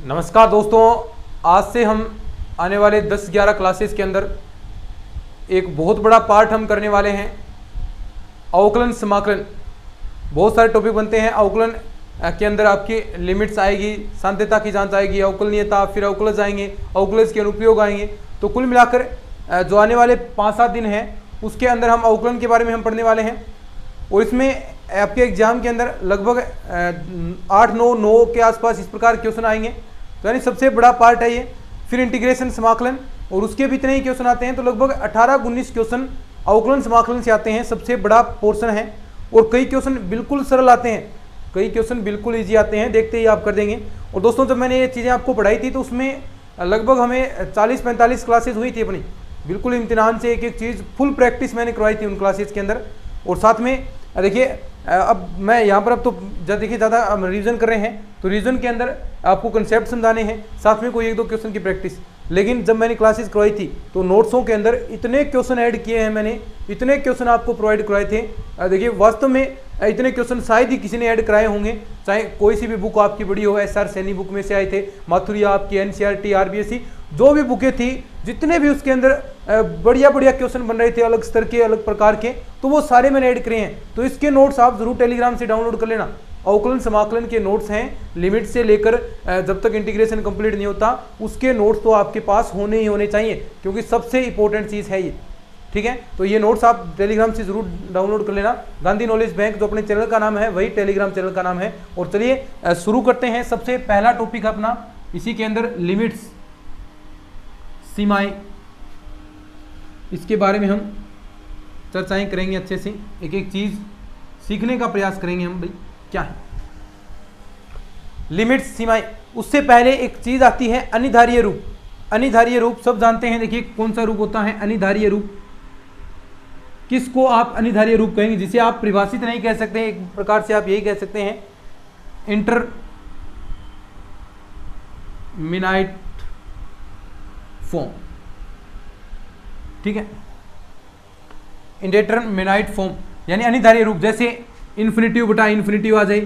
नमस्कार दोस्तों, आज से हम आने वाले 10-11 क्लासेस के अंदर एक बहुत बड़ा पार्ट हम करने वाले हैं। अवकलन समाकलन, बहुत सारे टॉपिक बनते हैं। अवकलन के अंदर आपकी लिमिट्स आएगी, सांध्यता की जांच आएगी, अवकलनीयता, फिर अवकलज आएंगे, अवकलज के अनुप्रयोग आएंगे। तो कुल मिलाकर जो आने वाले 5-7 दिन हैं उसके अंदर हम अवकलन के बारे में हम पढ़ने वाले हैं। और इसमें आपके एग्जाम के अंदर लगभग 8-9 के आसपास इस प्रकार क्वेश्चन आएंगे। तो यानी सबसे बड़ा पार्ट है ये। फिर इंटीग्रेशन समाकलन, और उसके भी इतने ही क्वेश्चन आते हैं। तो लगभग 18-19 क्वेश्चन अवकलन समाकलन से आते हैं, सबसे बड़ा पोर्शन है। और कई क्वेश्चन बिल्कुल सरल आते हैं, कई क्वेश्चन बिल्कुल ईजी आते हैं, देखते ही आप कर देंगे। और दोस्तों, जब मैंने ये चीज़ें आपको पढ़ाई थी तो उसमें लगभग हमें 40-45 क्लासेस हुई थी अपनी, बिल्कुल इम्तिहान से एक एक चीज़ फुल प्रैक्टिस मैंने करवाई थी उन क्लासेस के अंदर। और साथ में देखिए, अब मैं यहाँ पर अब तो देखिए ज़्यादा रिवीजन कर रहे हैं, तो रिवीजन के अंदर आपको कंसेप्ट समझाने हैं, साथ में कोई 1-2 क्वेश्चन की प्रैक्टिस। लेकिन जब मैंने क्लासेस करवाई थी तो नोट्सों के अंदर इतने क्वेश्चन ऐड किए हैं मैंने, इतने क्वेश्चन आपको प्रोवाइड करवाए थे। देखिए, वास्तव में इतने क्वेश्चन शायद ही किसी ने ऐड कराए होंगे, चाहे कोई सी भी बुक आपकी बड़ी हो। SR सैनी बुक में से आए थे, माथुरिया आपकी, NCERT, RBSE, जो भी बुकें थी, जितने भी उसके अंदर बढ़िया बढ़िया क्वेश्चन बन रहे थे अलग स्तर के, अलग प्रकार के, तो वो सारे मैंने ऐड करे हैं। तो इसके नोट्स आप जरूर टेलीग्राम से डाउनलोड कर लेना। अवकलन समाकलन के नोट्स हैं, लिमिट से लेकर जब तक इंटीग्रेशन कंप्लीट नहीं होता उसके नोट्स तो आपके पास होने ही होने चाहिए, क्योंकि सबसे इंपॉर्टेंट चीज़ है ये। ठीक है, तो ये नोट्स आप टेलीग्राम से जरूर डाउनलोड कर लेना। गांधी नॉलेज बैंक जो अपने चैनल का नाम है वही टेलीग्राम चैनल का नाम है। और चलिए शुरू करते हैं। सबसे पहला टॉपिक अपना इसी के अंदर लिमिट्स, सीमाएं, इसके बारे में हम चर्चाएं करेंगे अच्छे से, एक एक चीज सीखने का प्रयास करेंगे हम। भाई क्या है लिमिट्स, सीमाएं? उससे पहले एक चीज आती है अनिधारीय रूप। अनिधारीय रूप सब जानते हैं। देखिए कौन सा रूप होता है अनिधारीय रूप, किसको आप अनिधारीय रूप कहेंगे, जिसे आप परिभाषित नहीं कह सकते, एक प्रकार से आप यही कह सकते हैं इंटरमिनाइट फॉर्म। ठीक है, इंडेटरमिनाइट फॉर्म यानी अनिधारीय रूप। जैसे इन्फिनिटिव बटा इन्फिनिटिव आ जाए,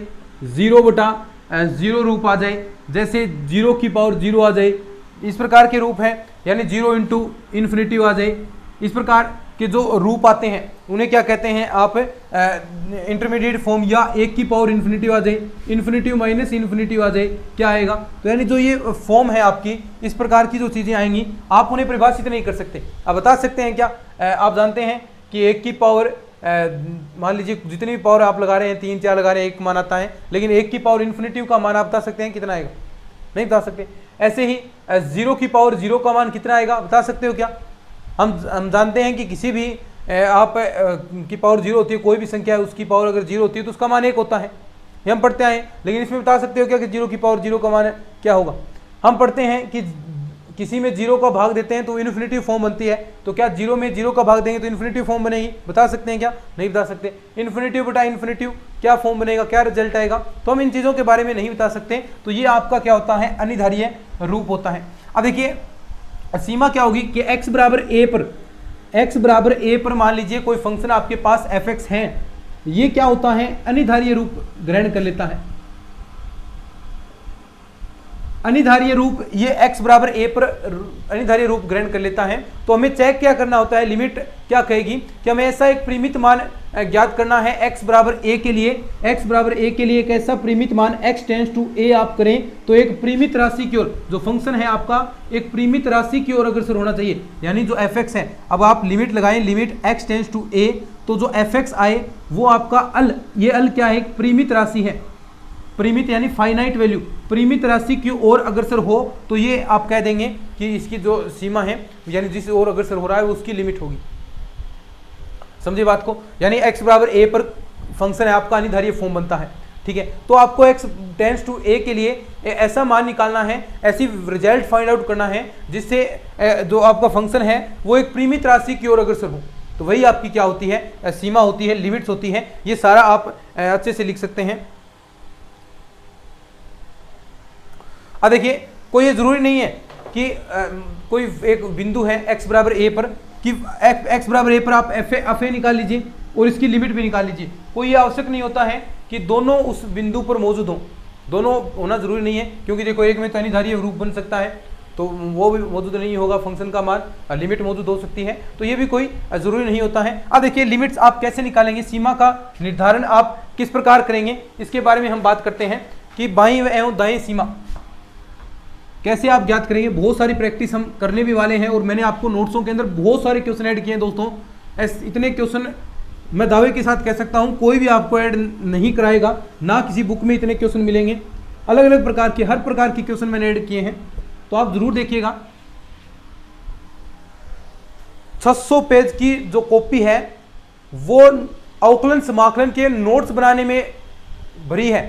0 बटा 0 रूप आ जाए, जैसे 0 की पावर 0 आ जाए, इस प्रकार के रूप हैं। यानी 0 इंटू इन्फिनिटिव आ जाए, इस प्रकार के जो रूप आते हैं उन्हें क्या कहते हैं आप, इंटरमीडिएट फॉर्म। या 1 की पावर इन्फिनिटिव आ जाए, इन्फिनिटिव माइनस इन्फिनिटिव आ जाए, क्या आएगा? तो यानी जो ये फॉर्म है आपकी, इस प्रकार की जो चीज़ें आएंगी आप उन्हें परिभाषित नहीं कर सकते। आप बता सकते हैं क्या? आप जानते हैं कि 1 की पावर, मान लीजिए जितनी भी पावर आप लगा रहे हैं, 3-4 लगा रहे हैं, 1 मान आता है, लेकिन 1 की पावर इन्फिनिटिव का मान आप बता सकते हैं कितना आएगा? नहीं बता सकते। ऐसे ही 0 की पावर 0 का मान कितना आएगा, बता सकते हो क्या? हम जानते हैं कि किसी भी आप की पावर 0 होती है, कोई भी संख्या है उसकी पावर अगर 0 होती है तो उसका मान 1 होता है, ये हम पढ़ते आए। लेकिन इसमें बता सकते हो क्या कि 0 की पावर 0 का मान क्या होगा? हम पढ़ते हैं कि किसी में 0 का भाग देते हैं तो इन्फिनिटिव फॉर्म बनती है। तो क्या 0 में 0 का भाग देंगे तो इन्फिनिटिव फॉर्म बनेगी? बता सकते हैं क्या? नहीं बता सकते। इन्फिनिटिव बटा इन्फिनिटिव क्या फॉर्म बनेगा, क्या रिजल्ट आएगा? तो हम इन चीज़ों के बारे में नहीं बता सकते। तो ये आपका क्या होता है, अनिधारीय रूप होता है। अब देखिए सीमा क्या होगी कि x बराबर a पर, x बराबर a पर मान लीजिए कोई फंक्शन आपके पास fx है, ये क्या होता है, अनिधारीय रूप ग्रहण कर लेता है। अनिधारीय रूप ये x बराबर a पर अनिधारीय रूप ग्रहण कर लेता है। तो हमें चेक क्या करना होता है, लिमिट क्या कहेगी कि हमें ऐसा एक परिमित मान ज्ञात करना है x बराबर a के लिए। x बराबर a के लिए एक ऐसा परिमित मान x टेंड्स टू a आप करें तो एक परिमित राशि की ओर, जो फंक्शन है आपका एक परिमित राशि की ओर अग्रसर होना चाहिए, यानी जो fx है। अब आप लिमिट लगाएं, limit x tends to a, तो जो fx आए वो आपका अल, ये अल क्या है, एक परिमित राशि है। परिमित यानी फाइनाइट वैल्यू, परिमित राशि की ओर अग्रसर हो तो ये आप कह देंगे कि इसकी जो सीमा है, यानी जिस ओर अग्रसर हो रहा है उसकी लिमिट होगी। समझिए बात को? यानी x बराबर a पर फंक्शन है आपका, अनिधारीय फॉर्म बनता है। ठीक है, तो आपको x टेंड्स टू a के लिए ऐसा मान निकालना है, ऐसी रिजल्ट फाइंड आउट करना है जिससे जो आपका फंक्शन है वो एक परिमित राशि की ओर अग्रसर हो। तो वही आपकी क्या होती है, सीमा होती है, लिमिट्स होती है। ये सारा आप अच्छे से लिख सकते हैं। अब देखिए, कोई ये जरूरी नहीं है कि कोई एक बिंदु है x बराबर a पर, कि x बराबर a पर आप एफ ए निकाल लीजिए और इसकी लिमिट भी निकाल लीजिए। कोई ये आवश्यक नहीं होता है कि दोनों उस बिंदु पर मौजूद हों। दोनों होना जरूरी नहीं है, क्योंकि देखो एक में तो अनिधारीय रूप बन सकता है तो वो भी मौजूद नहीं होगा, फंक्शन का मान लिमिट मौजूद हो सकती है, तो ये भी कोई जरूरी नहीं होता है। अब देखिए लिमिट्स आप कैसे निकालेंगे, सीमा का निर्धारण आप किस प्रकार करेंगे, इसके बारे में हम बात करते हैं कि बाईं एवं दाईं सीमा कैसे आप ज्ञात करेंगे। बहुत सारी प्रैक्टिस हम करने भी वाले हैं और मैंने आपको नोट्सों के अंदर बहुत सारे क्वेश्चन ऐड किए हैं दोस्तों। इतने क्वेश्चन मैं दावे के साथ कह सकता हूं कोई भी आपको ऐड नहीं कराएगा, ना किसी बुक में इतने क्वेश्चन मिलेंगे। अलग अलग प्रकार के, हर प्रकार के क्वेश्चन मैंने ऐड किए हैं, तो आप जरूर देखिएगा। 600 पेज की जो कॉपी है वो अवकलन समाकलन के नोट्स बनाने में भरी है।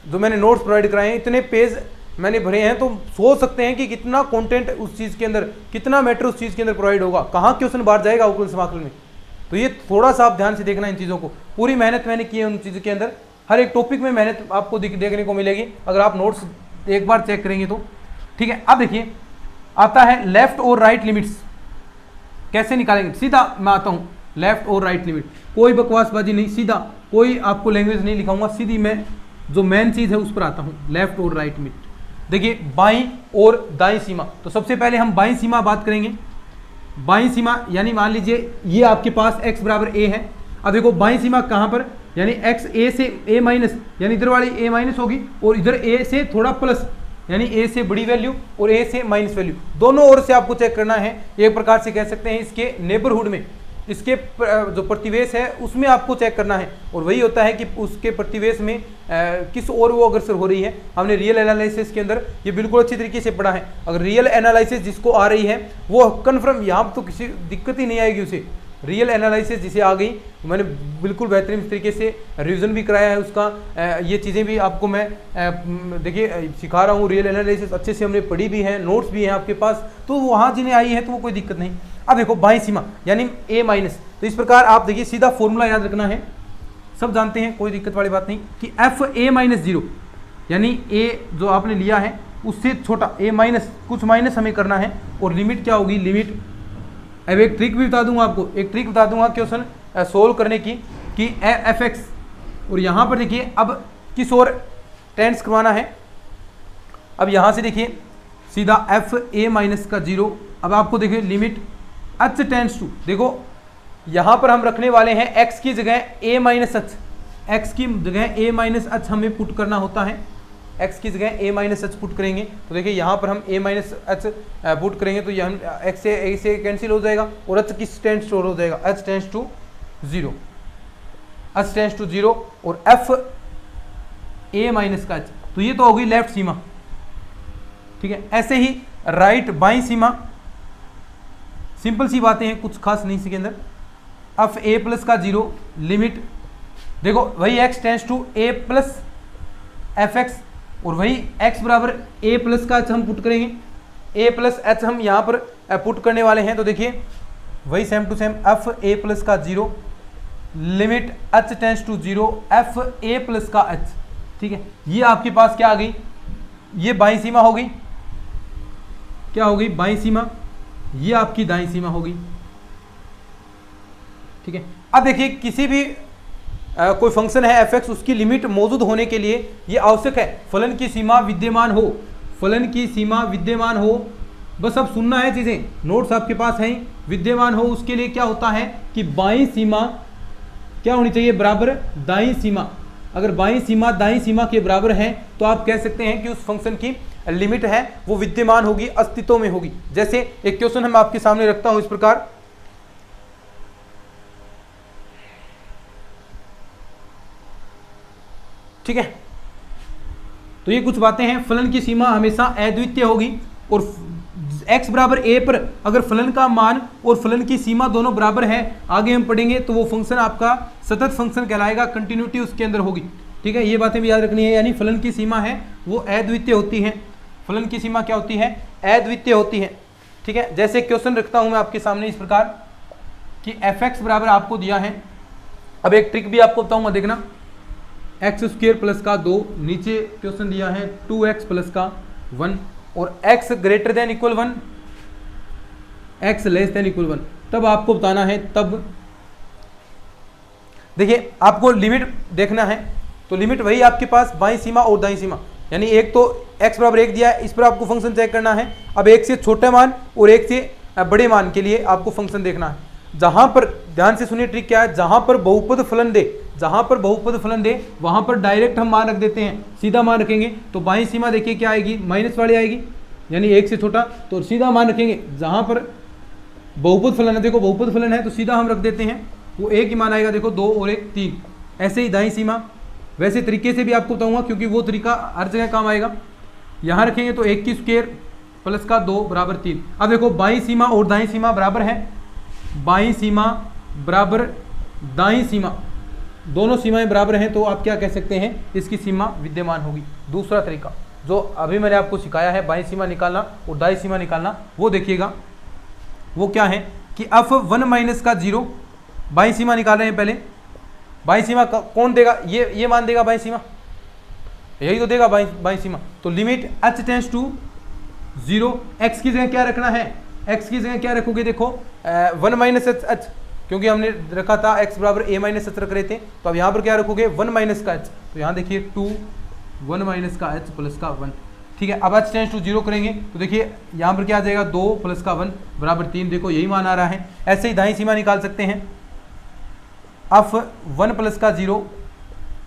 जो मैंने नोट्स प्रोवाइड कराए हैं, इतने पेज मैंने भरे हैं, तो सोच सकते हैं कि कितना कंटेंट उस चीज के अंदर, कितना मैटर उस चीज के अंदर प्रोवाइड होगा, कहाँ क्वेश्चन बाहर जाएगा अवकलन समाकलन में। तो ये थोड़ा सा आप ध्यान से देखना इन चीज़ों को। पूरी मेहनत मैंने की है उन चीज़ों के अंदर, हर एक टॉपिक में मेहनत आपको देखने को मिलेगी अगर आप नोट्स एक बार चेक करेंगे तो। ठीक है, अब देखिए आता है लेफ्ट और राइट लिमिट्स कैसे निकालेंगे। सीधा मैं आता हूँ लेफ्ट और राइट लिमिट, कोई बकवासबाजी नहीं, सीधा कोई आपको लैंग्वेज नहीं लिखाऊंगा, सीधी मैं जो मेन चीज़ है उस पर आता हूँ, लेफ्ट और राइट लिमिट। देखिए बाईं और दाईं सीमा, तो सबसे पहले हम बाईं सीमा बात करेंगे। बाईं सीमा यानी मान लीजिए ये आपके पास x बराबर a है। अब देखो बाईं सीमा कहाँ पर, यानी x a से a माइनस, यानी इधर वाली a माइनस होगी और इधर a से थोड़ा प्लस, यानी a से बड़ी वैल्यू और a से माइनस वैल्यू, दोनों ओर से आपको चेक करना है। एक प्रकार से कह सकते हैं इसके नेबरहुड में, इसके जो प्रतिवेश है उसमें आपको चेक करना है, और वही होता है कि उसके प्रतिवेश में किस ओर वो अग्रसर हो रही है। हमने रियल एनालिसिस के अंदर ये बिल्कुल अच्छी तरीके से पढ़ा है। अगर रियल एनालिसिस जिसको आ रही है वो कन्फर्म, यहाँ तो किसी दिक्कत ही नहीं आएगी उसे। रियल एनालिसिस जिसे आ गई, मैंने बिल्कुल बेहतरीन तरीके से रिवीजन भी कराया है उसका। ये चीज़ें भी आपको मैं देखिए सिखा रहा हूँ। रियल एनालिसिस अच्छे से हमने पढ़ी भी है, नोट्स भी हैं आपके पास, तो वहाँ जिन्हें आई है तो वो कोई दिक्कत नहीं। अब देखो बाईं सीमा यानी a माइनस, तो इस प्रकार आप देखिए सीधा फॉर्मूला याद रखना है, सब जानते हैं, कोई दिक्कत वाली बात नहीं, कि एफ a माइनस 0 यानी a जो आपने लिया है उससे छोटा, a माइनस कुछ माइनस हमें करना है, और लिमिट क्या होगी, लिमिट। अब एक ट्रिक भी बता दूंगा आपको, एक ट्रिक बता दूंगा क्वेश्चन सोल्व करने की, कि एफ एक्स, और यहाँ पर देखिए अब किस ओर टेंस करवाना है। अब यहाँ से देखिए सीधा एफ a माइनस का 0, अब आपको देखिए लिमिट h टेंस टू, देखो यहाँ पर हम रखने वाले हैं x की जगह a माइनस h, x की जगह a माइनस h हमें पुट करना होता है, x की जगह a माइनस h पुट करेंगे। तो देखिए यहाँ पर हम a माइनस h पुट करेंगे तो हम x से a से कैंसिल हो जाएगा, और h किस टेंस टू हो जाएगा, h tends to 0, h tends to 0, और f a माइनस का h, तो ये तो होगी लेफ्ट सीमा। ठीक है, ऐसे ही राइट बाईं सीमा, सिंपल सी बातें हैं, कुछ खास नहीं इसके अंदर। एफ a प्लस का 0 लिमिट, देखो वही x tends to a plus f x, और वही x बराबर a प्लस का h हम पुट करेंगे, a प्लस h हम यहाँ पर पुट करने वाले हैं। तो देखिए वही same to same f a plus का 0 limit h tends to 0 f a plus का h। ठीक है, ये आपके पास क्या आ गई, ये बाईं सीमा हो गई, क्या हो गई बाईं सीमा, ये आपकी दाईं सीमा होगी। ठीक है, अब देखिए किसी भी कोई फंक्शन है एफ एक्स, उसकी लिमिट मौजूद होने के लिए ये आवश्यक है फलन की सीमा विद्यमान हो, फलन की सीमा विद्यमान हो। बस अब सुनना है चीजें, नोट्स आपके पास हैं, विद्यमान हो उसके लिए क्या होता है कि बाईं सीमा क्या होनी चाहिए, बराबर दाईं सीमा। अगर बाईं सीमा दाईं सीमा के बराबर है तो आप कह सकते हैं कि उस फंक्शन की लिमिट है वो विद्यमान होगी, अस्तित्व में होगी। जैसे एक क्वेश्चन हम आपके सामने रखता हूं इस प्रकार, ठीक है, तो ये कुछ बातें हैं। फलन की सीमा हमेशा अद्वितीय होगी, और x बराबर a पर अगर फलन का मान और फलन की सीमा दोनों बराबर है, आगे हम पढ़ेंगे, तो वो फंक्शन आपका सतत फंक्शन कहलाएगा, कंटिन्यूटी उसके अंदर होगी। ठीक है, ये बातें भी याद रखनी है, यानी फलन की सीमा है वो अद्वितीय होती है, फलन की सीमा क्या होती है, अद्वितीय होती है। ठीक है, जैसे क्वेश्चन रखता हूं मैं आपके सामने इस प्रकार कि एफ एक्स बराबर आपको दिया है। अब एक ट्रिक भी आपको बताऊंगा, देखना, एक्स स्क्वेयर प्लस का 2, नीचे क्वेश्चन दिया है 2x प्लस का 1, और x greater than equal 1, x less than equal 1, तब आपको बताना है, तब देखिए आपको लिमिट देखना है तो लिमिट वही आपके पास बाईं सीमा और दाईं सीमा, यानी एक तो x बराबर 1 दिया है, इस पर आपको फंक्शन चेक करना है। अब एक से छोटे मान और एक से बड़े मान के लिए आपको फंक्शन देखना है। जहां पर ध्यान से सुनिए ट्रिक क्या है, जहां पर बहुपद फलन दे, जहां पर बहुपद फलन दे वहां पर डायरेक्ट हम मान रख देते हैं, सीधा मान रखेंगे। तो बाईं सीमा देखिए क्या आएगी, माइनस वाली आएगी, यानी एक से छोटा, तो सीधा मान रखेंगे। जहां पर बहुपद फलन है, देखो बहुपद फलन है तो सीधा हम रख देते हैं, वो एक ही मान आएगा, देखो 2 और 1 3। ऐसे ही दाईं सीमा वैसे तरीके से भी आपको बताऊंगा, क्योंकि वो तरीका हर जगह काम आएगा। यहाँ रखेंगे तो 1 की स्क्वायर प्लस का 2 बराबर 3। अब देखो बाईं सीमा और दाईं सीमा बराबर है, बाईं सीमा बराबर दाईं सीमा, दोनों सीमाएं बराबर हैं, तो आप क्या कह सकते हैं, इसकी सीमा विद्यमान होगी। दूसरा तरीका जो अभी मैंने आपको सिखाया है बाईं सीमा निकालना और दाईं सीमा निकालना, वो देखिएगा, वो क्या है कि f1 माइनस का 0, बाईं सीमा निकाल रहे हैं पहले। बाईं सीमा कौन देगा, ये मान देगा बाईं सीमा, यही तो देगा बाईं सीमा। तो limit h tends to 0, x की जगह क्या रखना है, x की जगह क्या रखोगे, देखो 1 माइनस h, क्योंकि हमने रखा था x बराबर a माइनस h रख रहे थे, तो अब यहाँ पर क्या रखोगे 1 माइनस का h, तो यहाँ देखिए 2 1 माइनस का h प्लस का 1। ठीक है, अब h टेंड्स टू 0 करेंगे तो देखिए यहाँ पर क्या आ जाएगा 2 प्लस का 1 बराबर 3, देखो यही मान आ रहा है। ऐसे ही दाईं सीमा निकाल सकते हैं, f1 प्लस का 0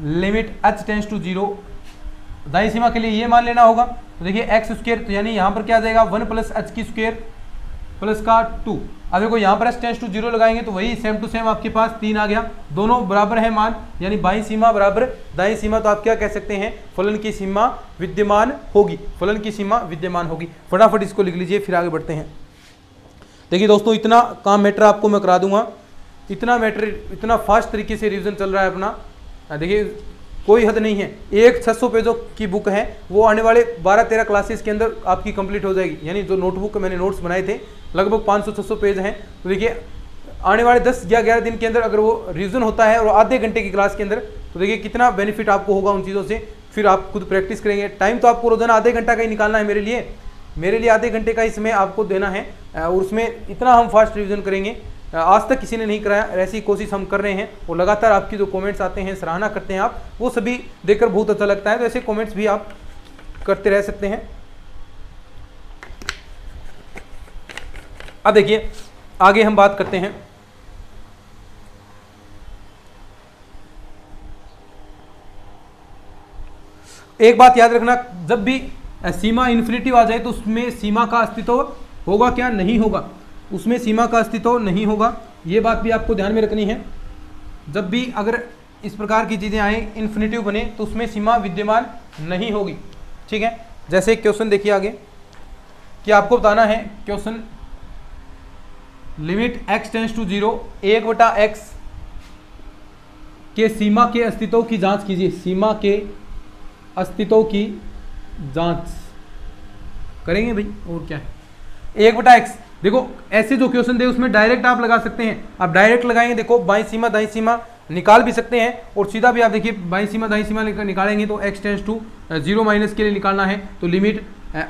लिमिट h टेंड्स टू 0, दाईं सीमा के लिए ये मान लेना होगा। तो देखिए एक्स स्क्वायर, तो यानी यहाँ पर क्या आ जाएगा 1 प्लस h की स्क्वायर प्लस का 2। अब देखो यहाँ पर h टेंड्स टू 0 लगाएंगे तो वही सेम टू सेम आपके पास 3 आ गया, दोनों बराबर है मान, यानी बाईं सीमा बराबर दाईं सीमा। तो आप क्या कह सकते हैं, फलन की सीमा विद्यमान होगी, फलन की सीमा विद्यमान होगी। फटाफट इसको लिख लीजिए, फिर आगे बढ़ते हैं। देखिए दोस्तों, इतना काम मैटर आपको मैं करा दूंगा, इतना मैटर इतना फास्ट तरीके से रिविजन चल रहा है अपना, देखिए कोई हद नहीं है। एक 600 पेजों की बुक है, वो आने वाले 12-13 क्लासेस के अंदर आपकी कंप्लीट हो जाएगी। यानी जो नोटबुक मैंने नोट्स बनाए थे लगभग 500-600 पेज हैं, तो देखिए आने वाले 10 या 11 दिन के अंदर अगर वो रिविजन होता है और आधे घंटे की क्लास के अंदर, तो देखिए कितना बेनिफिट आपको होगा उन चीज़ों से। फिर आप खुद प्रैक्टिस करेंगे। टाइम तो आपको रोजाना आधे घंटा का ही निकालना है, मेरे लिए आधे घंटे का इसमें आपको देना है, और उसमें इतना हम फास्ट रिविजन करेंगे, आज तक किसी ने नहीं कराया, ऐसी कोशिश हम कर रहे हैं। और लगातार आपकी जो कमेंट्स आते हैं, सराहना करते हैं आप, वो सभी देखकर बहुत अच्छा लगता है। तो ऐसे कमेंट्स भी आप करते रह सकते हैं। अब देखिए आगे हम बात करते हैं, एक बात याद रखना, जब भी सीमा इन्फिनिटी आ जाए तो उसमें सीमा का अस्तित्व होगा क्या, नहीं होगा, उसमें सीमा का अस्तित्व नहीं होगा। ये बात भी आपको ध्यान में रखनी है। जब भी अगर इस प्रकार की चीज़ें आए, इन्फिनिटिव बने, तो उसमें सीमा विद्यमान नहीं होगी। ठीक है, जैसे एक क्वेश्चन देखिए आगे कि आपको बताना है, question limit x tends to 0, 1/x के सीमा के अस्तित्व की जांच कीजिए, सीमा के अस्तित्व की जांच करेंगे भाई, और क्या है 1/x। देखो ऐसे जो क्वेश्चन दे उसमें डायरेक्ट आप लगा सकते हैं, आप डायरेक्ट लगाएंगे, देखो बाईं सीमा दाईं सीमा निकाल भी सकते हैं, और सीधा भी आप देखिए बाईं सीमा दाईं सीमा निकालेंगे तो x टेंड्स टू 0 माइनस के लिए निकालना है, तो लिमिट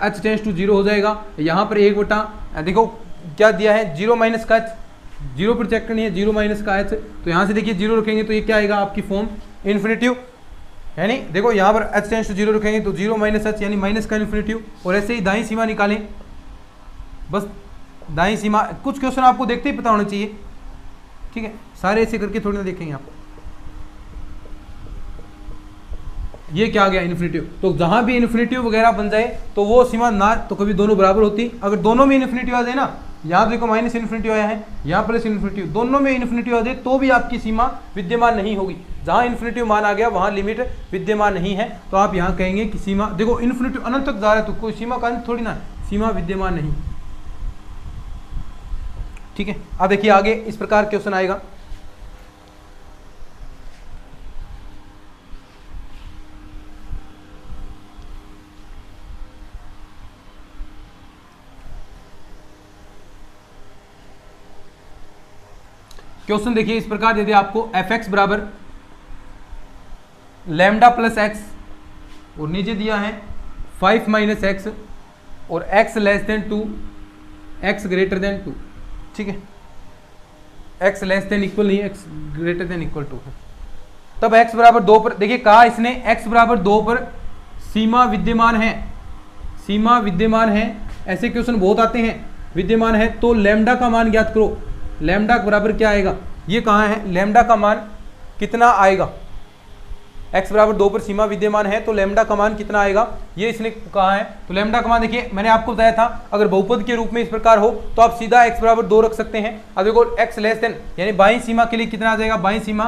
h टेंड्स टू 0 हो जाएगा। यहाँ पर 1/, देखो क्या दिया है 0 माइनस का h, 0 पर चेक करनी है, 0 माइनस का h, तो यहाँ से देखिए 0 रखेंगे तो ये क्या आएगा आपकी फॉर्म इन्फिनिटिव, यानी देखो यहाँ पर h टेंड्स टू 0 रखेंगे तो 0 माइनस h यानी माइनस का इन्फिनिटिव। और ऐसे ही दाईं सीमा निकालें, बस दाईं सीमा, कुछ क्वेश्चन आपको देखते ही पता होना चाहिए। ठीक है, सारे ऐसे करके थोड़ी ना देखेंगे आप, ये क्या आ गया इन्फिनिटिव। तो जहां भी इन्फिनिटिव वगैरह बन जाए तो वो सीमा ना तो कभी दोनों बराबर होती, अगर दोनों में इन्फिनिटिव आ जाए ना, यहाँ देखो माइनस इन्फिनिटिव आया है, यहाँ प्लस इन्फिनिटिव, दोनों में इन्फिनिटिव आ जाए तो भी आपकी सीमा विद्यमान नहीं होगी। जहां इन्फिनिटिव मान आ गया वहां लिमिट विद्यमान नहीं है, तो आप यहाँ कहेंगे कि सीमा, देखो इन्फिनिटिव अनंत तक जा रहा है तो कोई सीमा का अंत थोड़ी ना, सीमा विद्यमान नहीं। ठीक है, अब देखिए आगे इस प्रकार क्वेश्चन आएगा, क्वेश्चन देखिए इस प्रकार, यदि आपको fx बराबर लैम्डा प्लस एक्स और नीचे दिया है 5 माइनस एक्स और x less than 2, x greater than 2। ठीक है, x लेस देन इक्वल नहीं, x ग्रेटर देन इक्वल 2 है। तब x बराबर 2 पर, देखिए कहा इसने x बराबर 2 पर सीमा विद्यमान है, सीमा विद्यमान है, ऐसे क्वेश्चन बहुत आते हैं, विद्यमान है तो लैम्डा का मान ज्ञात करो, लैम्डा बराबर क्या आएगा, ये कहाँ है, लैम्डा का मान कितना आएगा, x बराबर 2 पर सीमा विद्यमान है तो लैम्डा का मान कितना आएगा, ये इसने कहा है। तो लैम्डा का मान देखिए मैंने आपको बताया था, अगर बहुपद के रूप में इस प्रकार हो तो आप सीधा x बराबर 2 रख सकते हैं। अब देखो x लेस देन यानी बाईं सीमा के लिए कितना आ जाएगा, बाईं सीमा,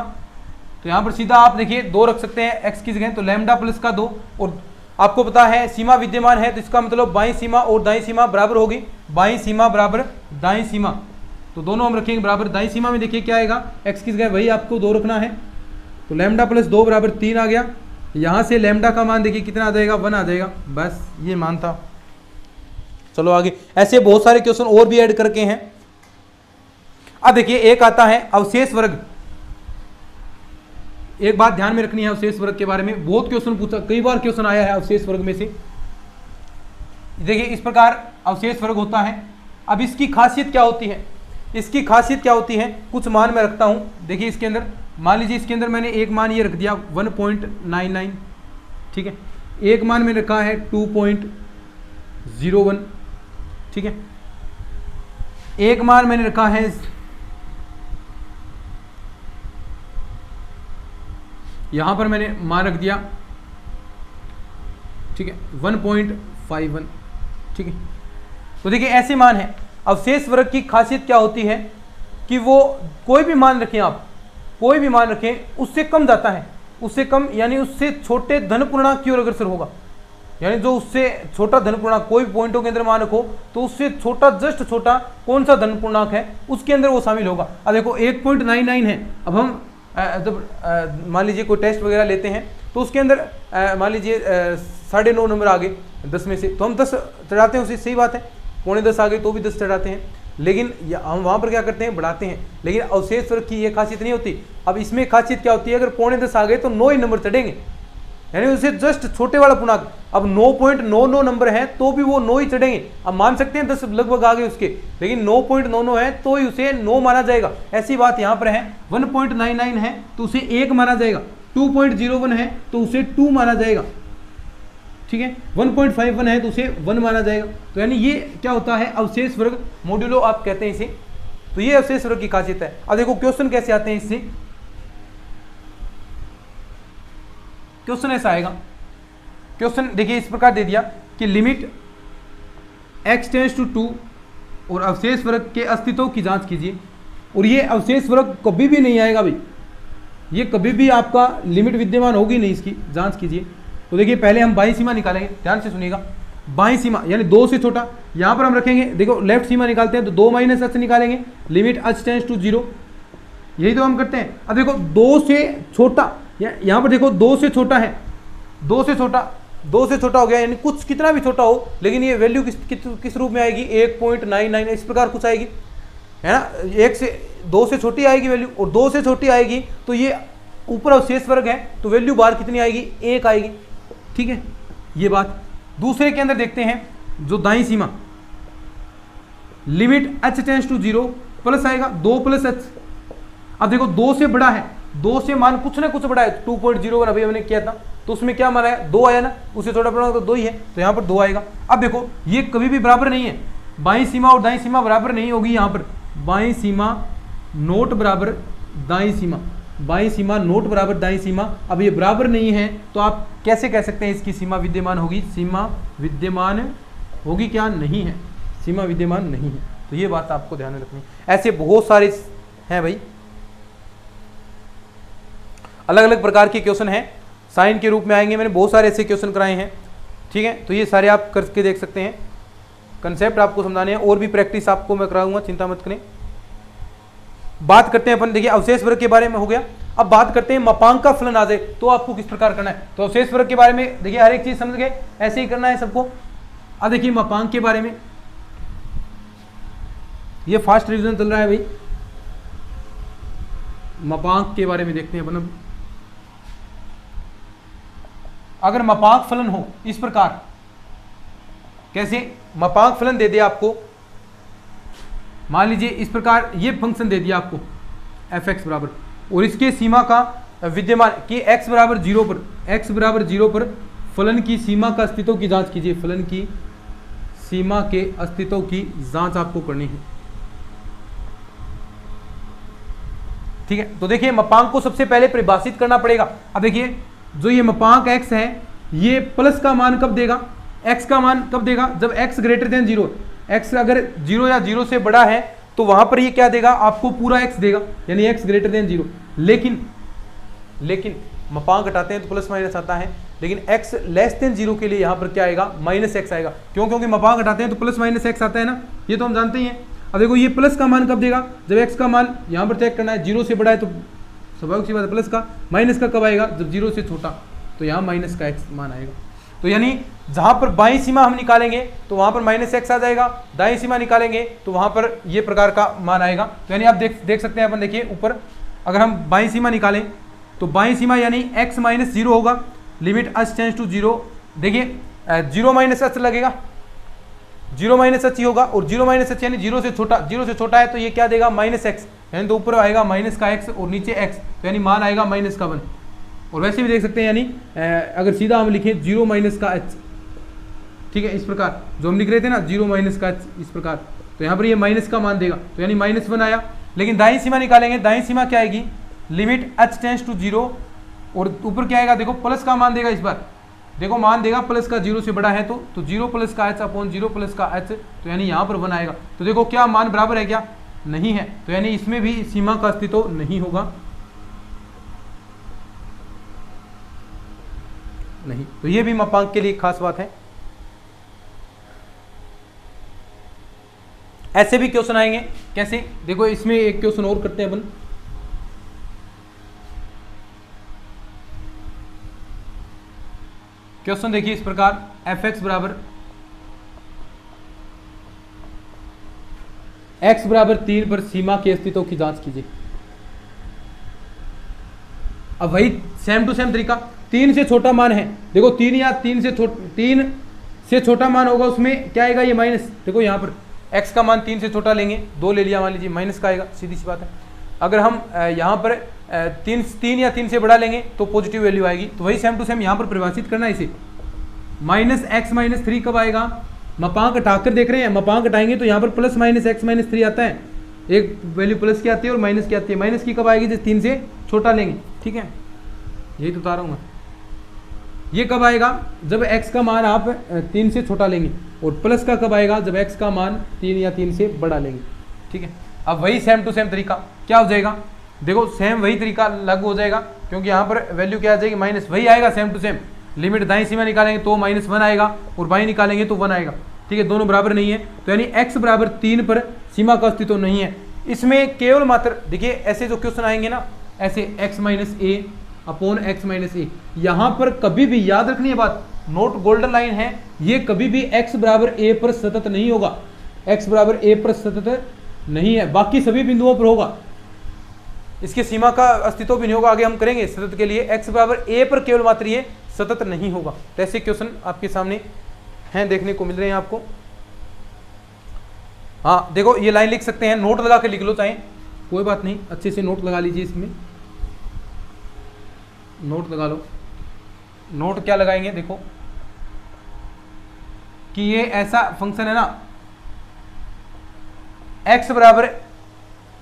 तो यहाँ पर सीधा आप देखिए 2 रख सकते हैं x की जगह, तो लैम्डा प्लस का 2, और आपको पता है सीमा विद्यमान है तो इसका मतलब बाईं सीमा और दाईं सीमा बराबर होगी, बाईं सीमा बराबर दाईं सीमा, तो दोनों हम रखेंगे बराबर। दाईं सीमा में देखिए क्या आएगा, x की जगह वही आपको 2 रखना है, तो लैम्डा प्लस 2 बराबर 3 आ गया। यहाँ से लैम्डा का मान देखिए कितना आ जाएगा, 1 आ जाएगा, बस ये मान था। चलो आगे, ऐसे बहुत सारे क्वेश्चन और भी ऐड करके हैं। अब देखिए एक आता है अवशेष वर्ग, एक बात ध्यान में रखनी है अवशेष वर्ग के बारे में, बहुत क्वेश्चन पूछा, कई बार क्वेश्चन आया है अवशेष वर्ग में से। देखिए इस प्रकार अवशेष वर्ग होता है। अब इसकी खासियत क्या होती है, इसकी खासियत क्या होती है, कुछ मान मैं रखता हूं, देखिए इसके अंदर मान लीजिए इसके अंदर मैंने एक मान ये रख दिया 1.99, ठीक है, एक मान मैंने रखा है 2.01, ठीक है, एक मान मैंने रखा है यहां पर मैंने मान रख दिया, ठीक है 1.51, ठीक है। तो देखिए ऐसे मान है। अवशेष वर्ग की खासियत क्या होती है कि वो कोई भी मान रखें आप, कोई भी मान रखें उससे कम जाता है, उससे कम यानी उससे छोटे धन पूर्णांक की ओर अग्रसर होगा, यानी जो उससे छोटा धन पूर्णांक, कोई भी पॉइंटों के अंदर मान रखो तो उससे छोटा, जस्ट छोटा कौन सा धन पूर्णांक है उसके अंदर वो शामिल होगा। अब देखो 1.99 है, अब हम जब मान लीजिए कोई टेस्ट वगैरह लेते हैं तो उसके अंदर मान लीजिए 9.5 नंबर आ गए 10 में से, तो हम 10 चढ़ाते हैं उसे, सही बात है, 9.25 आ गए तो भी 10 चढ़ाते हैं, लेकिन हम वहाँ पर क्या करते हैं, बढ़ाते हैं। लेकिन अवशेष वर्ग की ये खासियत नहीं होती। अब इसमें खासियत क्या होती है, अगर 9.25 आ गए तो 9 ही नंबर चढ़ेंगे, यानी उसे जस्ट छोटे वाला पूर्णांक। अब 9.99 नंबर है तो भी वो 9 ही चढ़ेंगे। अब मान सकते हैं 10 लगभग आ गए उसके, लेकिन 9.99 है तो ही उसे 9 माना जाएगा। ऐसी बात यहाँ पर है, 1.99 है तो उसे 1 माना जाएगा, 2.01 है तो उसे 2 माना जाएगा, ठीक है, 1.51 है तो उसे 1 माना जाएगा। तो यानी ये क्या होता है, अवशेष वर्ग मॉड्यूलो आप कहते हैं इसे। तो ये अवशेष वर्ग की खासियत है। अब देखो क्वेश्चन कैसे आते हैं इससे, क्वेश्चन ऐसा आएगा, क्वेश्चन देखिए इस प्रकार दे दिया कि लिमिट x टेंड्स टू 2 और अवशेष वर्ग के अस्तित्व की जांच कीजिए। और ये अवशेष वर्ग कभी भी नहीं आएगा भाई, ये कभी भी आपका लिमिट विद्यमान होगी नहीं, इसकी जांच कीजिए। तो देखिए पहले हम बाईं सीमा निकालेंगे, ध्यान से सुनिएगा, बाईं सीमा यानी 2 से छोटा, यहां पर हम रखेंगे, देखो लेफ्ट सीमा निकालते हैं तो 2 माइनस h निकालेंगे, लिमिट h टेंड्स टू 0, यही तो हम करते हैं। अब देखो 2 से छोटा, यहां पर देखो 2 से छोटा है, 2 से छोटा हो गया, यानी कुछ कितना भी छोटा हो, लेकिन ये वैल्यू किस रूप में आएगी, 1.99 इस प्रकार कुछ आएगी, है ना, 2 से छोटी आएगी वैल्यू, और 2 से छोटी आएगी तो ये ऊपर अवशेष वर्ग है तो वैल्यू बाहर कितनी आएगी, 1 आएगी, ठीक है, ये बात। दूसरे के अंदर देखते हैं जो दाईं सीमा, limit h tends to 0 plus आएगा 2 प्लस h। अब देखो 2 से बड़ा है, 2 से मान कुछ ना कुछ बड़ा है, 2.01 अभी हमने किया था तो उसमें क्या माना है, 2 आया ना, उससे थोड़ा बड़ा तो 2 ही है, तो यहाँ पर 2 आएगा। अब देखो ये कभी भी बराबर नहीं है, बाईं सीमा और दाईं सीमा बराबर नहीं होगी, यहाँ पर बाईं सीमा नोट बराबर दाईं सीमा, बाईं सीमा नोट बराबर दाईं सीमा। अब ये बराबर नहीं है तो आप कैसे कह सकते हैं इसकी सीमा विद्यमान होगी, सीमा विद्यमान होगी क्या, नहीं है, सीमा विद्यमान नहीं है। तो ये बात आपको ध्यान में रखनी। ऐसे बहुत सारे हैं भाई, अलग अलग प्रकार के क्वेश्चन हैं, साइन के रूप में आएंगे, मैंने बहुत सारे ऐसे क्वेश्चन कराए हैं, ठीक है। तो ये सारे आप करके देख सकते हैं, कंसेप्ट आपको समझाने हैं, और भी प्रैक्टिस आपको मैं कराऊंगा, चिंता मत करें। बात करते हैं अपन, देखिए अवशेष वर्ग के बारे में हो गया। अब बात करते हैं मापांक का फलन आ जाए तो आपको किस प्रकार करना है। तो अवशेष वर्ग के बारे में देखिए हर एक चीज समझ गए, ऐसे ही करना है सबको। अब देखिए मापांक के बारे में, ये फास्ट रिवीजन चल रहा है भाई, मापांक के बारे में देखते हैं अपन। अगर मापांक फलन हो इस प्रकार, कैसे, मापांक फलन दे दिया आपको, मान लीजिए इस प्रकार ये फंक्शन दे दिया आपको f(x) बराबर, और इसके सीमा का विद्यमान कि x बराबर 0 पर फलन की सीमा का अस्तित्व की जांच कीजिए। फलन की सीमा के अस्तित्व की जांच आपको करनी है। ठीक है, तो देखिए मापांक को सबसे पहले परिभाषित करना पड़ेगा। अब देखिए जो ये मापांक x है, ये प्लस का मान कब देगा, x का मान कब देगा, जब x ग्रेटर देन 0। x अगर 0 या 0 से बड़ा है तो वहां पर ये क्या देगा, आपको पूरा x देगा, यानी x ग्रेटर देन 0। लेकिन मापांक हटाते हैं तो प्लस माइनस आता है, लेकिन x लेस देन 0 के लिए यहाँ पर क्या आएगा, माइनस x आएगा। क्यों? क्योंकि मापांक हटाते हैं तो प्लस माइनस x आता है ना, ये तो हम जानते ही हैं। अब देखो ये प्लस का मान कब देगा, जब x का मान यहाँ पर चेक करना है 0 से बड़ा है तो स्वाभाविक सी बात है प्लस का। माइनस का कब आएगा, जब 0 से छोटा, तो यहाँ माइनस का x मान आएगा। तो यानी जहां पर बाईं सीमा हम निकालेंगे तो वहां पर माइनस x आ जाएगा, दाईं सीमा निकालेंगे तो वहां पर ये प्रकार का मान आएगा। तो यानी आप देख सकते हैं, अपन देखिए ऊपर अगर हम बाईं सीमा निकालें तो बाईं सीमा यानी x माइनस 0 होगा, लिमिट h टेंड्स टू 0। देखिए 0 माइनस h लगेगा, 0 माइनस h ही होगा, और 0 माइनस h यानी 0 से छोटा है तो ये क्या देगा, माइनस x, यानी तो ऊपर आएगा माइनस का x और नीचे x, तो यानी मान आएगा माइनस का 1। और वैसे भी देख सकते हैं, यानी अगर सीधा हम लिखें 0 माइनस का h, ठीक है, इस प्रकार जो हम लिख रहे थे ना 0 माइनस का h, इस प्रकार, तो यहाँ पर ये माइनस का मान देगा, तो यानी -1 आया। लेकिन दाईं सीमा निकालेंगे, दाईं सीमा क्या आएगी, लिमिट h टेंड्स टू 0, और ऊपर क्या आएगा, देखो प्लस का मान देगा। इस बार देखो मान देगा प्लस का, 0 से बड़ा है तो 0 प्लस का h अपॉन 0 प्लस का h, तो यानी यहाँ पर 1 आएगा। तो देखो क्या मान बराबर है, क्या नहीं है, तो यानी इसमें भी सीमा का अस्तित्व नहीं होगा, नहीं। तो ये भी मापांक के लिए खास बात है। ऐसे भी क्वेश्चन आएंगे, कैसे, देखो इसमें एक क्वेश्चन और करते हैं अपन। क्वेश्चन देखिए इस प्रकार, f(x) बराबर x बराबर 3 पर सीमा के अस्तित्व की जांच कीजिए। अब वही सेम टू सेम तरीका, 3 से छोटा मान है, देखो 3 या 3 से छोटा मान होगा, उसमें क्या आएगा, ये माइनस। देखो यहाँ पर x का मान 3 से छोटा लेंगे, 2 ले लिया मान लीजिए, माइनस का आएगा, सीधी सी बात है। अगर हम यहाँ पर 3 या 3 से बड़ा लेंगे तो पॉजिटिव वैल्यू आएगी। तो वही सेम टू सेम यहाँ पर परिभाषित करना है इसे। -x-3 कब आएगा, मापांक हटाकर देख रहे हैं, मापांक हटाएंगे तो यहाँ पर प्लस माइनस x-3 आता है, एक वैल्यू प्लस की आती है और माइनस की आती है। माइनस की कब आएगी, जब 3 से छोटा लेंगे, ठीक है, यही तो बता रहा हूँ मैं। ये कब आएगा, जब x का मान आप 3 से छोटा लेंगे, और प्लस का कब आएगा, जब x का मान 3 या 3 से बड़ा लेंगे, ठीक है। अब वही सेम टू सेम तरीका क्या हो जाएगा, देखो सेम वही तरीका लागू हो जाएगा, क्योंकि यहाँ पर वैल्यू क्या आ जाएगी, माइनस, वही आएगा सेम टू सेम। लिमिट दाईं सीमा निकालेंगे तो -1 आएगा, और बाईं निकालेंगे तो 1 आएगा, ठीक है, दोनों बराबर नहीं है। तो यानी x बराबर 3 पर सीमा का अस्तित्व नहीं है। इसमें केवल मात्र देखिए ऐसे जो क्वेश्चन आएंगे ना, ऐसे x-a अपॉन x-a, यहाँ पर कभी भी याद रखनी है बात, नोट गोल्डन लाइन है, ये कभी भी x बराबर a पर सतत नहीं होगा, x बराबर a पर सतत नहीं है, बाकी सभी बिंदुओं पर होगा, इसके सीमा का अस्तित्व भी नहीं होगा, आगे हम करेंगे सतत के लिए। x बराबर a पर केवल मात्र ये सतत नहीं होगा। तो ऐसे क्वेश्चन आपके सामने हैं, देखने को मिल रहे हैं आपको। हाँ देखो ये लाइन लिख सकते हैं, नोट लगा के लिख लो चाहे, कोई बात नहीं, अच्छे से नोट लगा लीजिए, इसमें नोट लगा लो। नोट क्या लगाएंगे, देखो कि ये ऐसा फंक्शन है ना, x बराबर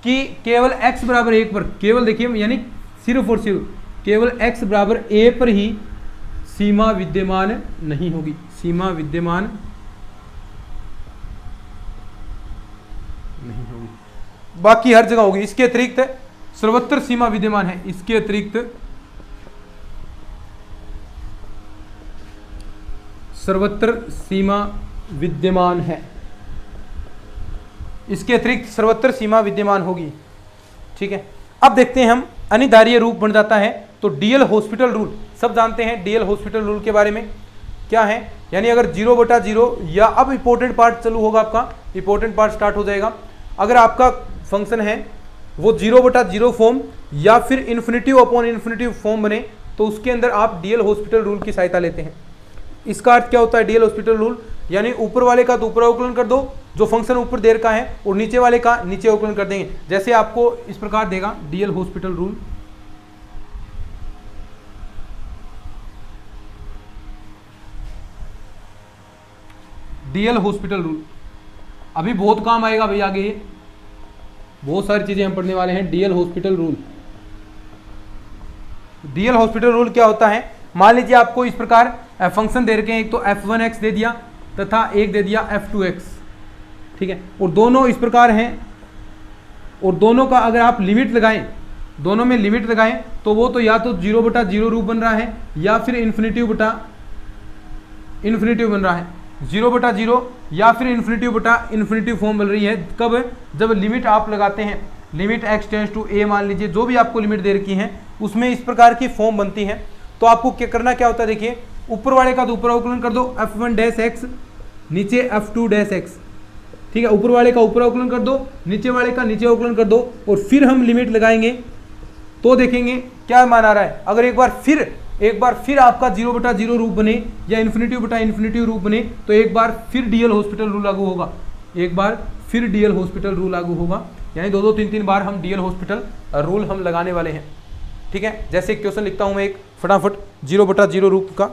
कि केवल x बराबर 1 पर, केवल देखिए यानी सिर्फ और सिर्फ केवल x बराबर a पर ही सीमा विद्यमान नहीं होगी, सीमा विद्यमान नहीं होगी, बाकी हर जगह होगी। इसके अतिरिक्त सर्वत्र सीमा विद्यमान है, इसके अतिरिक्त सर्वत्र सीमा विद्यमान है, इसके अतिरिक्त सर्वत्र सीमा विद्यमान होगी, ठीक है। अब देखते हैं हम अनिवार्य रूप बन जाता है तो डीएल हॉस्पिटल रूल, सब जानते हैं डीएल हॉस्पिटल रूल के बारे में क्या है, यानी अगर 0/0 या अब इंपॉर्टेंट पार्ट चालू होगा, आपका इंपॉर्टेंट पार्ट स्टार्ट हो जाएगा। अगर आपका फंक्शन है वो 0/0 फॉर्म या फिर इन्फिनिटिव अपॉन इन्फिनिटिव फॉर्म बने तो उसके अंदर आप डीएल हॉस्पिटल रूल की सहायता लेते हैं। इसका अर्थ क्या होता है डीएल हॉस्पिटल रूल, यानी ऊपर वाले का तो ऊपर अवकलन कर दो, जो फंक्शन ऊपर देर का है, और नीचे वाले का नीचे अवकलन कर देंगे। जैसे आपको इस प्रकार देगा DL hospital rule, DL hospital rule, अभी बहुत काम आएगा भाई आगे, ये बहुत सारी चीजें हम पढ़ने वाले हैं। DL hospital rule, DL hospital rule क्या होता है, मान लीजिए आपको इस प्रकार फंक्शन दे रखे हैं, एक तो f1x दे दिया तथा एक दे दिया f2x, ठीक है, और दोनों इस प्रकार हैं, और दोनों का अगर आप लिमिट लगाएं, दोनों में लिमिट लगाएं तो वो तो या तो 0/0 रूप बन रहा है या फिर इन्फिनिटिव बन रहा है, 0/0 या फिर इन्फिनिटिव फॉर्म बन रही है। कब? जब लिमिट आप लगाते हैं, limit x tends to a, मान लीजिए जो भी आपको लिमिट दे रखी है उसमें इस प्रकार की फॉर्म बनती है। तो आपको क्या करना क्या होता है, देखिए ऊपर वाले का तो ऊपर अवकलन कर दो f1-x, नीचे f2-x, ठीक है, ऊपर वाले का ऊपर अवकलन कर दो, नीचे वाले का नीचे अवकलन कर दो, और फिर हम लिमिट लगाएंगे तो देखेंगे क्या मान आ रहा है। अगर एक बार फिर आपका 0/0 रूप बने या इन्फिनिटिव रूप बने तो एक बार फिर डीएल हॉस्पिटल रूल लागू होगा, एक बार फिर डीएल हॉस्पिटल रूल लागू होगा, यानी 2-2 3-3 बार हम डीएल हॉस्पिटल रूल हम लगाने वाले हैं, ठीक है। जैसे क्वेश्चन लिखता हूं मैं एक फटाफट 0/0 रूप का,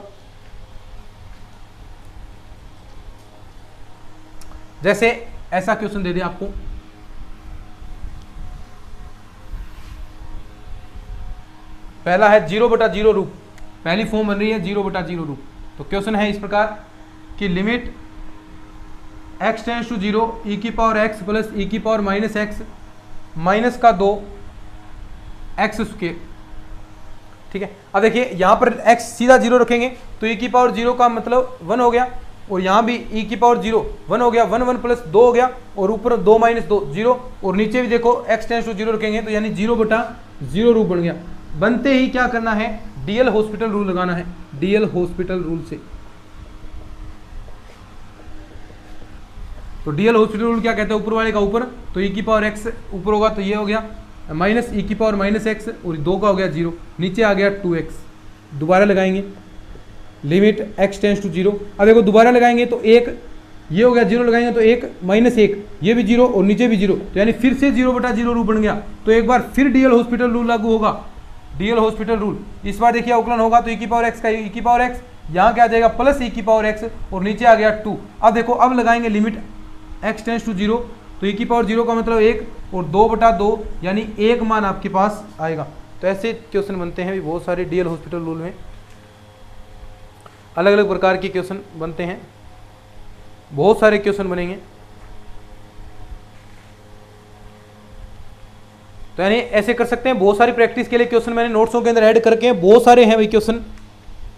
जैसे ऐसा क्वेश्चन दे दिया आपको, पहला है 0/0 रूप, पहली फॉर्म बन रही है 0/0 रूप। तो क्वेश्चन है इस प्रकार कि limit x tends to 0 e⁻x plus e⁻−x minus का 2 x स्क्वायर, ठीक है। अब देखिए यहाँ पर x सीधा 0 रखेंगे तो e⁻0 का मतलब 1 हो गया, और यहाँ भी e⁻0 1 हो गया, 1 1 प्लस 2 हो गया, और ऊपर 2 - 2 0, और नीचे भी देखो x टेंड्स टू 0 रखेंगे तो यानी 0/0 रूप बन गया। बनते ही क्या करना है, डीएल हॉस्पिटल रूल लगाना है, डीएल हॉस्पिटल रूल से। तो डीएल हॉस्पिटल रूल क्या कहते हैं, ऊपर वाले का ऊपर, तो e⁻x ऊपर होगा तो ये हो गया माइनस e⁻−x, और 2 का हो गया 0, नीचे आ गया 2x, दोबारा लगाएंगे लिमिट x टेंड्स टू 0। अब देखो दोबारा लगाएंगे तो 1, ये हो गया 0, लगाएंगे तो 1 -1, ये भी 0 और नीचे भी 0, तो यानी फिर से 0/0 रूप बन गया। तो एक बार फिर डीएल हॉस्पिटल रूल लागू होगा, डीएल हॉस्पिटल रूल। इस बार देखिए अवकलन होगा तो e⁻x का e⁻x, यहाँ क्या आ जाएगा प्लस e⁻x, और नीचे आ गया 2। अब देखो अब लगाएंगे लिमिट x टेंड्स टू 0, तो e⁻0 का मतलब 1 और 2/2 यानी 1 मान आपके पास आएगा। तो ऐसे क्वेश्चन बनते हैं बहुत सारे डीएल हॉस्पिटल रूल में, अलग अलग प्रकार के क्वेश्चन बनते हैं, बहुत सारे क्वेश्चन बनेंगे। तो यानी ऐसे कर सकते हैं, बहुत सारी प्रैक्टिस के लिए क्वेश्चन मैंने नोट्सों के अंदर ऐड करके, बहुत सारे हैं भाई क्वेश्चन,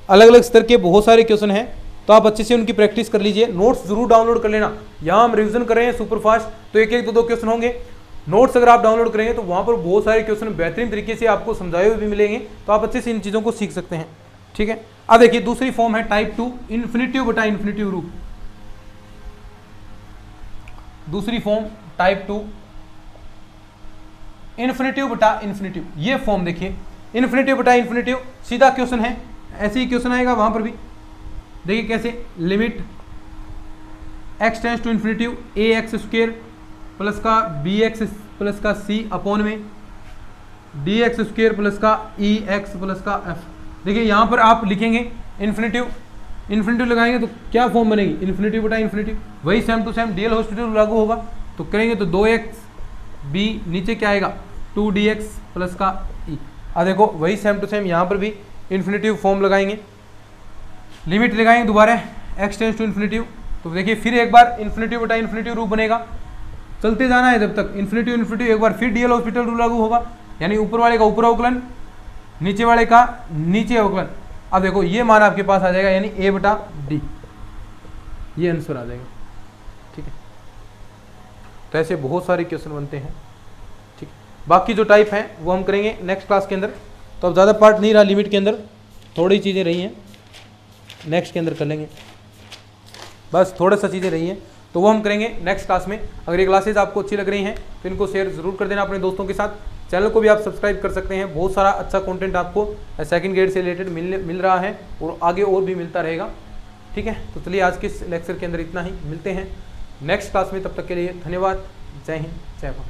अलग अलग स्तर के बहुत सारे क्वेश्चन हैं, तो आप अच्छे से उनकी प्रैक्टिस कर लीजिए। नोट्स जरूर डाउनलोड कर लेना, यहाँ हम रिवीजन कर रहे हैं सुपर फास्ट, तो 1-1 2-2 क्वेश्चन होंगे। नोट्स अगर आप डाउनलोड करेंगे तो वहाँ पर बहुत सारे क्वेश्चन बेहतरीन तरीके से आपको समझाए हुए भी मिलेंगे, तो आप अच्छे से इन चीज़ों को सीख सकते हैं, ठीक है। अब देखिए दूसरी फॉर्म है टाइप 2 इन्फिनिटिव रूप, दूसरी फॉर्म टाइप 2 इन्फिनिटिव, ये फॉर्म देखिए इन्फिनिटिव, सीधा क्वेश्चन है, ऐसे ही क्वेश्चन आएगा वहां पर भी। देखिए कैसे, limit x tends to infinitive ax² plus का bx प्लस का c अपॉन में dx² प्लस का ex प्लस का f। देखिए यहाँ पर आप लिखेंगे इन्फिनिटिव लगाएंगे तो क्या फॉर्म बनेगी, इन्फिनिटिव, वही same to same DL hospital लागू होगा। तो करेंगे तो 2x b, नीचे क्या आएगा 2dx प्लस का e। अब देखो वही सेम टू सेम यहाँ पर भी इन्फिनिटिव फॉर्म लगाएंगे, लिमिट लगाएंगे दोबारा x टेंड्स टू इन्फिनिटिव, तो देखिए फिर एक बार इन्फिनिटिव रूप बनेगा, चलते जाना है जब तक इन्फिनिटिव, एक बार फिर डीएल हॉस्पिटल रूल लागू होगा, यानी ऊपर वाले का ऊपर अवकलन, नीचे वाले का नीचे अवकलन। अब देखो ये मान आपके पास आ जाएगा यानी a/d, ये आंसर आ जाएगा, ठीक है। तो ऐसे बहुत सारे क्वेश्चन बनते हैं, ठीक। बाकी जो टाइप हैं वो हम करेंगे नेक्स्ट क्लास के अंदर, तो अब ज़्यादा पार्ट नहीं रहा लिमिट के अंदर, थोड़ी चीज़ें रही हैं, नेक्स्ट के अंदर कर लेंगे, बस थोड़ा सा चीज़ें रही हैं, तो वो हम करेंगे नेक्स्ट क्लास में। अगर ये क्लासेज आपको अच्छी लग रही हैं तो इनको शेयर ज़रूर कर देना अपने दोस्तों के साथ, चैनल को भी आप सब्सक्राइब कर सकते हैं, बहुत सारा अच्छा कंटेंट आपको सेकंड ग्रेड से रिलेटेड मिल रहा है और आगे और भी मिलता रहेगा, ठीक है। तो चलिए आज के इस लेक्चर के अंदर इतना ही, मिलते हैं नेक्स्ट क्लास में, तब तक के लिए धन्यवाद, जय हिंद, जय भारत।